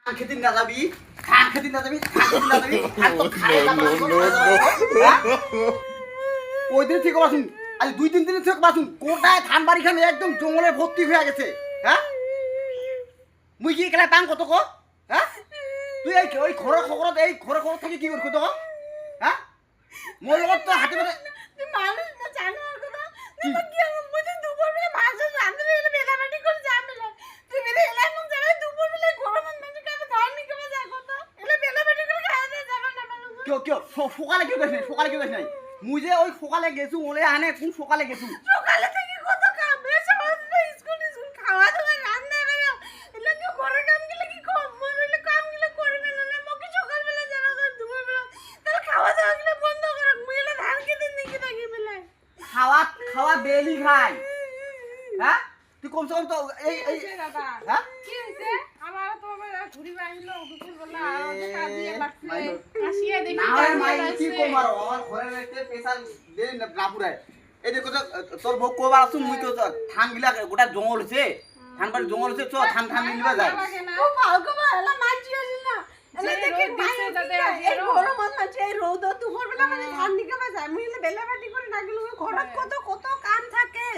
খেতে না যাবি খান খেতে না যাবি ওই দিন থেকে বাসুন আজ 2-3 দিন থেকে বাসুন কোটায় ধান বাড়িখানে একদম জঙ্গলে ভর্তি হয়ে গেছে হ্যাঁ মুই কি কেলা টান কত কো হ্যাঁ তুই এই ওই খড় এই খড় থেকে কি করছ তো হ্যাঁ মোর লগত তো হাতে ধরে তুই মানুষ না জানো আর কথা তুই কি আমার মধ্যে দুপুর বেলা মাছ রাঁধতে গেলে বেলাবাটি করে যামিলা তুই মেরে এলাই মন যাবে দুপুর বেলা গরম মানে কাছে ধান নিকে যা কথা এলে বেলাবাটি করে খাওয়া যায় যাবে না মানুষ কেউ সকালে কেউ দেখ নাই মুই যে ওই সকালে গেছু ওলে আনে কোন সকালে গেছু সকালে থেকে কত কাম বেশ সহজ স্কুল খাওয়া দাওয়া রান্না বান্না এলে কি ঘরে কাম গেলে কি কম মন হইলে কাম গেলে করে না না মকে সকাল বেলা জানা করে দুপুর বেলা তাহলে খাওয়া দাওয়া গেলে বন্ধ কর মুই এলে ধান খেতে নিকে থাকি বেলা খাওয়া বেলি ভাই হ্যাঁ তুই কমসে কম তো এই দাদা হ্যাঁ কি হইছে আমার তো ঘুরি বাইলো দুপুর বেলা আর কাজিয়ে লাগছে আসিয়া দেখি না হয় মাই কি কমারো আমার ঘরে রেখে পেশাল দে না পুরায় এই দেখো তো তোর বউ কোবার আসুন মুই তো ধান গিলা গোটা জঙ্গল হইছে ধান বাড়ি জঙ্গল হইছে চ ধান নিবা যায় ও ভালকে ভালো মানছি আছে না এলে দেখি দিছে দাদা এই গরম মানছে এই রোদ দুপুর বেলা মানে ধান নিকে যায় মুই এলে বেলাবাটি করে না গেল ঘরত কত কাম থাকে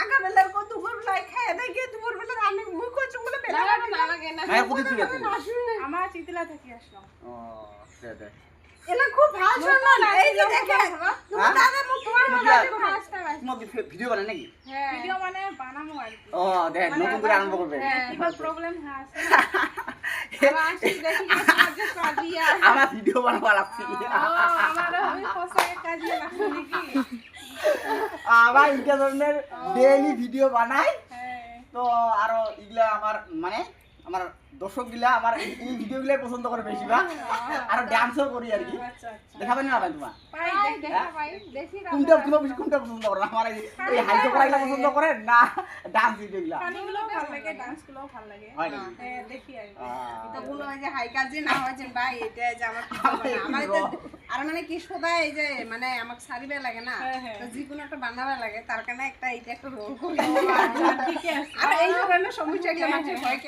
আগা বেলা কত দুপুর বেলা খায় দেখি দুপুর বেলা রান্না মুই কইছি বলে বেলাবাটি না লাগে না মায়ের কোথায় তুই আছিস আমার চিতলা থেকে আসলাম ও দে এলা খুব ভালো শুনল এই যে দেখে তোমার দাদা মুখ তোমার তোমার ভিডিও বানায় নাকি হ্যাঁ ভিডিও মানে বানামু আর কি ও দেখ নতুন করে আরম্ভ করবে হ্যাঁ কিবা প্রবলেম আছে আমার আসি দেখি আজকে কাজিয়া আমার ভিডিও বানাবা লাগছে আমার আমি পোশাকে কাজিয়া লাগছে নাকি আবার ইনকা ধরনের ডেইলি ভিডিও বানাই হ্যাঁ তো আরো ইগলা আমার মানে আমার দর্শক গিলা আমার এই ভিডিও গুলাই পছন্দ করে বেশি বা আর ডান্সও করি আর কি আচ্ছা দেখাবেন না ভাই তোমার পাই দেখা পাই দেখি কোনটা পছন্দ করে আমার এই হাইটো করা গুলা পছন্দ করে না ডান্স ভিডিও গুলা গানগুলো ভালো লাগে ডান্সগুলো ভালো লাগে হয় নাকি? হ্যাঁ দেখি আর এটা বলো এই যে হাই কাজে না হয় যে ভাই এটা যে আমার আমার তো আর মানে কি সদা এই যে মানে আমাকে সারিবে লাগে না হ্যাঁ, হ্যাঁ। তো যেকোনো একটা বানাবে লাগে তার কারণে একটা এটা একটা রোল করি ঠিক আছে আর এই ধরনের সমস্যা গুলো মানুষের হয়